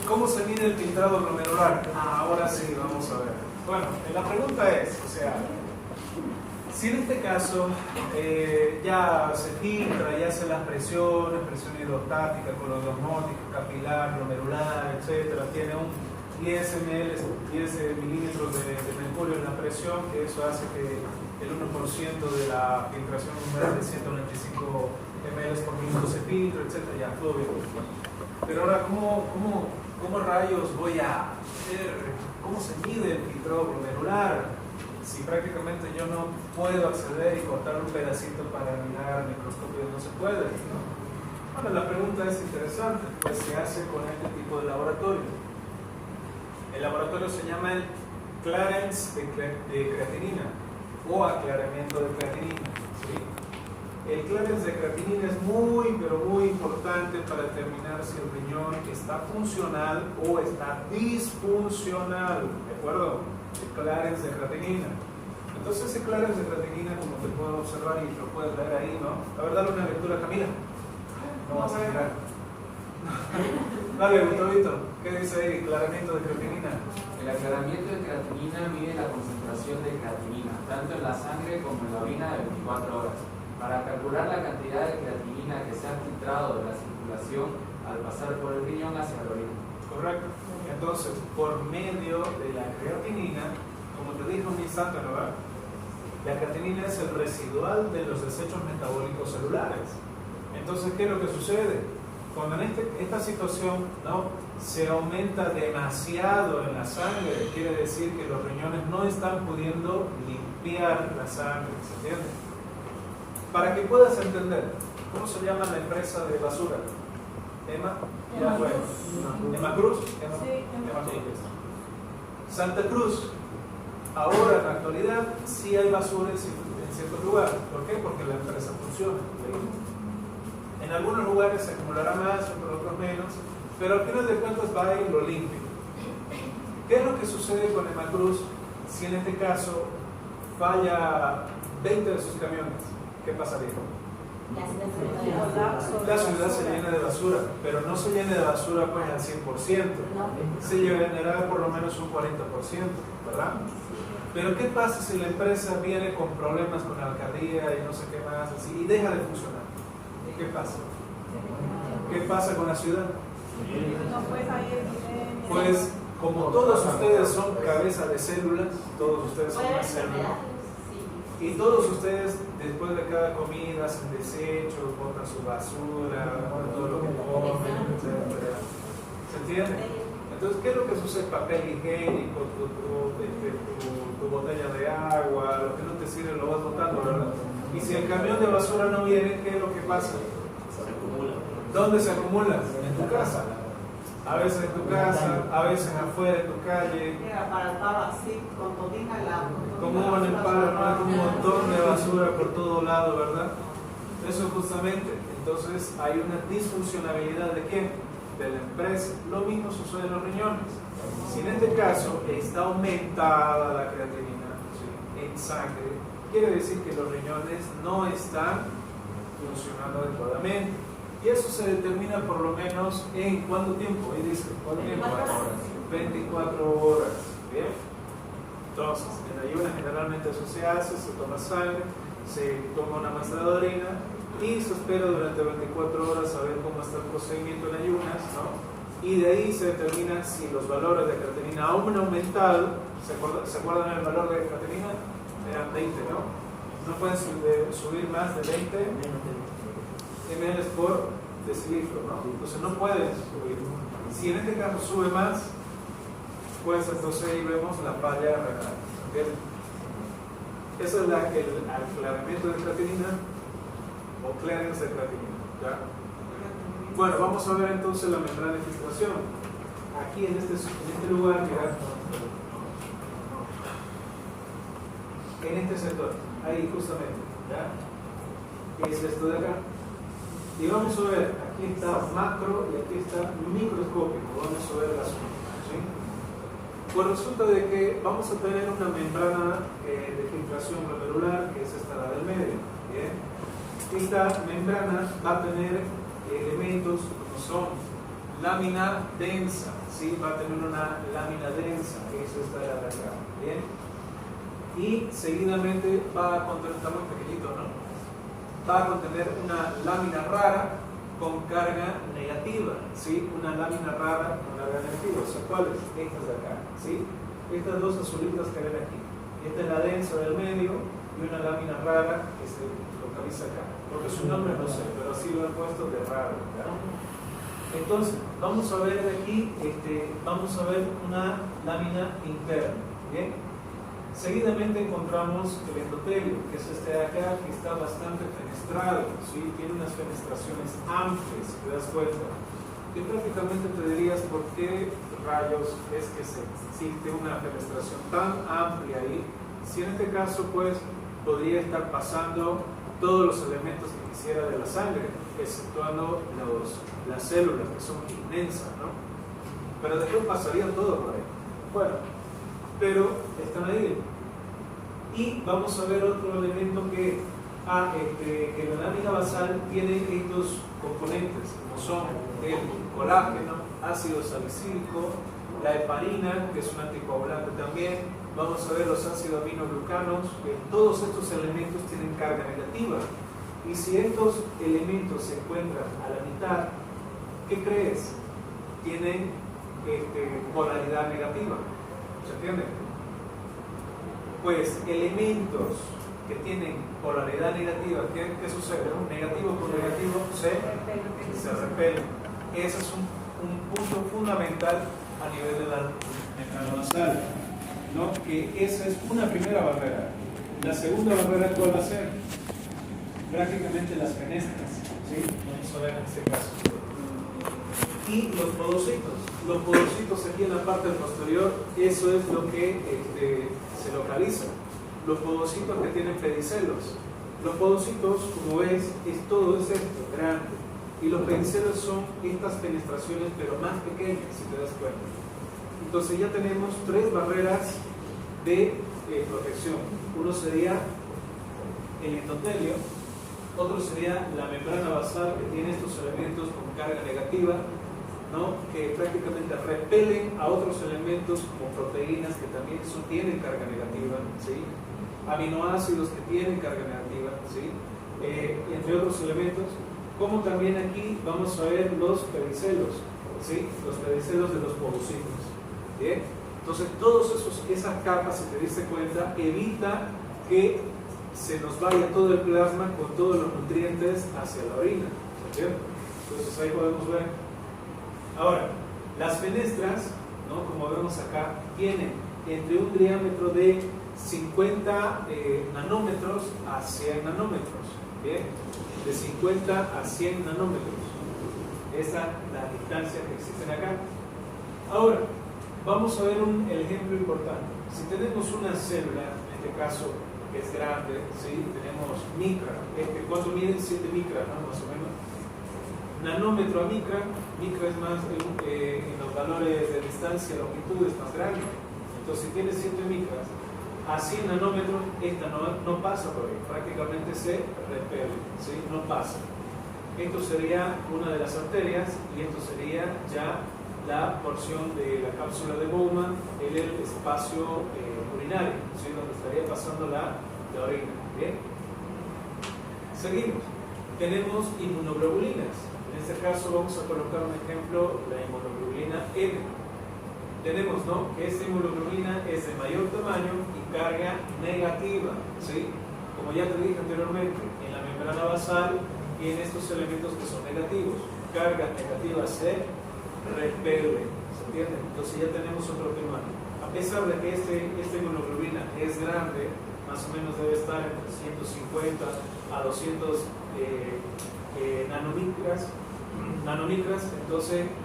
¿Cómo se mide el filtrado glomerular? Ahora sí, vamos a ver. Bueno, la pregunta es, o sea, si en este caso ya se filtra, ya hace las presiones, presión hidrostática, colorosmótica, capilar, glomerular, etcétera, tiene un 10 milímetros de mercurio en la presión, que eso hace que el 1% de la filtración humoral de 195 ml por minuto se filtre, etcétera, ya, todo bien. Pero ahora, ¿cómo rayos voy a hacer? ¿Cómo se mide el filtrado glomerular? Si prácticamente yo no puedo acceder y cortar un pedacito para mirar al microscopio, no se puede, ¿no? Bueno, la pregunta es interesante, pues se hace con este tipo de laboratorio. El laboratorio se llama el Clarence de creatinina o aclaramiento de creatinina, ¿sí? El Clarence de creatinina es muy, pero muy importante para determinar si el riñón está funcional o está disfuncional, ¿de acuerdo? El Clarence de creatinina. Entonces ese Clarence de creatinina, como te puedo observar y lo puedes leer ahí, ¿no? A ver, dale una lectura, Camila. No vas a mirar. Dale, Gustavito, ¿qué dice ahí? Aclaramiento de creatinina. El aclaramiento de creatinina mide la concentración de creatinina, tanto en la sangre como en la orina de 24 horas. Para calcular la cantidad de creatinina que se ha filtrado de la circulación al pasar por el riñón hacia la orina. Correcto. Entonces, por medio de la creatinina, como te dije un instante, ¿verdad? La creatinina es el residual de los desechos metabólicos celulares. Entonces, ¿qué es lo que sucede? Cuando en esta situación, ¿no?, se aumenta demasiado en la sangre, quiere decir que los riñones no están pudiendo limpiar la sangre, ¿se entiende? Para que puedas entender, ¿cómo se llama la empresa de basura? Emma Cruz. Emma Cruz. Santa Cruz. Ahora, en la actualidad, sí hay basura en ciertos lugares. ¿Por qué? Porque la empresa funciona. En algunos lugares se acumulará más, en otros menos, pero al final de cuentas va a ir lo limpio. ¿Qué es lo que sucede con Emma Cruz si en este caso falla 20 de sus camiones? ¿Qué pasaría? La ciudad se llena de basura, pero no se llena de basura pues al 100%, se llenará por lo menos un 40%, ¿verdad? Pero ¿qué pasa si la empresa viene con problemas con la alcaldía y no sé qué más, así, y deja de funcionar? ¿Qué pasa? ¿Qué pasa con la ciudad? Pues como todos ustedes son cabeza de células, todos ustedes son una célula, y todos ustedes después de cada comida hacen desechos, botan su basura, todo lo que comen, etc. ¿Se entiende? Entonces, ¿qué es lo que sucede? Papel higiénico, tu botella de agua, lo que no te sirve lo vas botando, ¿verdad? Y si el camión de basura no viene, ¿qué es lo que pasa? Se acumula. ¿Dónde se acumula? En tu casa. A veces en tu casa, a veces afuera en tu calle. Para el paro así, con todita como en el paro, ¿no? Hay un montón de basura por todo lado, ¿verdad? Eso justamente. Entonces hay una disfuncionabilidad ¿de quién? De la empresa. Lo mismo sucede en los riñones. Si en este caso está aumentada la creatinina, ¿sí?, en sangre, quiere decir que los riñones no están funcionando adecuadamente. Y eso se determina por lo menos en ¿cuánto tiempo? Ahí dice, ¿cuánto tiempo? 24 horas. ¿Bien? Entonces, en ayunas generalmente eso se hace, se toma sangre, se toma una muestra de orina y se espera durante 24 horas a ver cómo está el procedimiento en ayunas, ¿no? Y de ahí se determina si los valores de creatinina han aumentado. ¿Se acuerdan el valor de creatinina? Eran 20, ¿no? No pueden subir más de 20 ml por decilitro, ¿no? Entonces no pueden subir. Si en este caso sube más, pues entonces ahí vemos la falla renal. ¿Okay? Eso es el aclaramiento de creatinina o clearance de creatinina, ¿ya? Bueno, vamos a ver entonces la membrana de filtración. Aquí en este lugar, mirad, en este sector, ahí justamente, ¿ya? Es esto de acá. Y vamos a ver, aquí está macro y aquí está microscópico. Vamos a ver las cosas, ¿sí? Pues resulta de que vamos a tener una membrana de filtración glomerular, que es esta la del medio, ¿bien? Esta membrana va a tener elementos como son lámina densa, ¿sí? Va a tener una lámina densa, eso está de acá, ¿bien? Y seguidamente va a contener, está muy pequeñito, ¿no? Va a contener una lámina rara con carga negativa, ¿sí? Una lámina rara con carga negativa. O sea, ¿cuáles? Estas de acá, ¿sí? Estas dos azulitas que ven aquí. Esta es la densa del medio y una lámina rara que se localiza acá. Porque su nombre no sé, pero así lo han puesto de raro, ¿verdad? Entonces, vamos a ver de aquí, vamos a ver una lámina interna, ¿bien? Seguidamente encontramos el endotelio, que es este de acá, que está bastante fenestrado, ¿sí? Tiene unas fenestraciones amplias, si te das cuenta. Y prácticamente te dirías por qué rayos es que se existe una fenestración tan amplia ahí, si en este caso pues podría estar pasando todos los elementos que quisiera de la sangre, exceptuando las células que son inmensas, ¿no? Pero después pasaría todo por ahí. Bueno, pero están ahí. Y vamos a ver otro elemento que la lámina basal tiene estos componentes, como son el colágeno, ácido salicílico, la heparina, que es un anticoagulante también. Vamos a ver los ácidos aminoglucanos, que todos estos elementos tienen carga negativa. Y si estos elementos se encuentran a la mitad, ¿qué crees? Tienen polaridad negativa. ¿Se entiende? Pues elementos que tienen polaridad negativa, ¿qué sucede? Negativo con negativo se repelen. Ese es un punto fundamental a nivel de la membrana basal, ¿no? Que esa es una primera barrera. La segunda barrera, ¿cuál va a ser? Prácticamente las fenestras, ¿sí? Vamos a ver en este caso. Y los podocitos. Los podocitos aquí en la parte posterior, eso es lo que se localiza. Los podocitos que tienen pedicelos. Los podocitos, como ves, todo es esto, grande. Y los pedicelos son estas fenestraciones, pero más pequeñas, si te das cuenta. Entonces ya tenemos tres barreras de protección. Uno sería el endotelio, otro sería la membrana basal, que tiene estos elementos con carga negativa, ¿no? Que prácticamente repelen a otros elementos como proteínas que también tienen carga negativa, ¿sí? Aminoácidos que tienen carga negativa, ¿sí? Entre otros elementos, como también aquí vamos a ver los pedicelos, ¿sí? Los pedicelos de los podocitos, ¿bien? Entonces todas esas capas, si te diste cuenta, evita que se nos vaya todo el plasma con todos los nutrientes hacia la orina, ¿bien? Entonces ahí podemos ver. Ahora, las fenestras, ¿no? Como vemos acá, tienen entre un diámetro de 50 nanómetros a 100 nanómetros, ¿bien? De 50 a 100 nanómetros. Esa es la distancia que existen acá. Ahora, vamos a ver el ejemplo importante. Si tenemos una célula, en este caso, que es grande, ¿sí? Tenemos micra. ¿Cuánto miden? 7 micras, ¿no? Más o menos. Nanómetro a micra es más en los valores de distancia, longitud es más grande. Entonces, si tienes 7 micras a 100 nanómetros, esta no pasa por ahí, prácticamente se repele, ¿sí? No pasa. Esto sería una de las arterias y esto sería ya la porción de la cápsula de Bowman en el espacio urinario, ¿sí? Donde estaría pasando la orina. ¿Bien? Seguimos. Tenemos inmunoglobulinas. En este caso vamos a colocar un ejemplo, la inmunoglobulina N. Tenemos, ¿no?, que esta inmunoglobulina es de mayor tamaño y carga negativa, ¿sí? Como ya te dije anteriormente, en la membrana basal tiene estos elementos que son negativos. Carga negativa se repele, ¿se entiende? Entonces ya tenemos otro tema. A pesar de que esta inmunoglobulina es grande, más o menos debe estar entre 150 a 200 nanomicras, entonces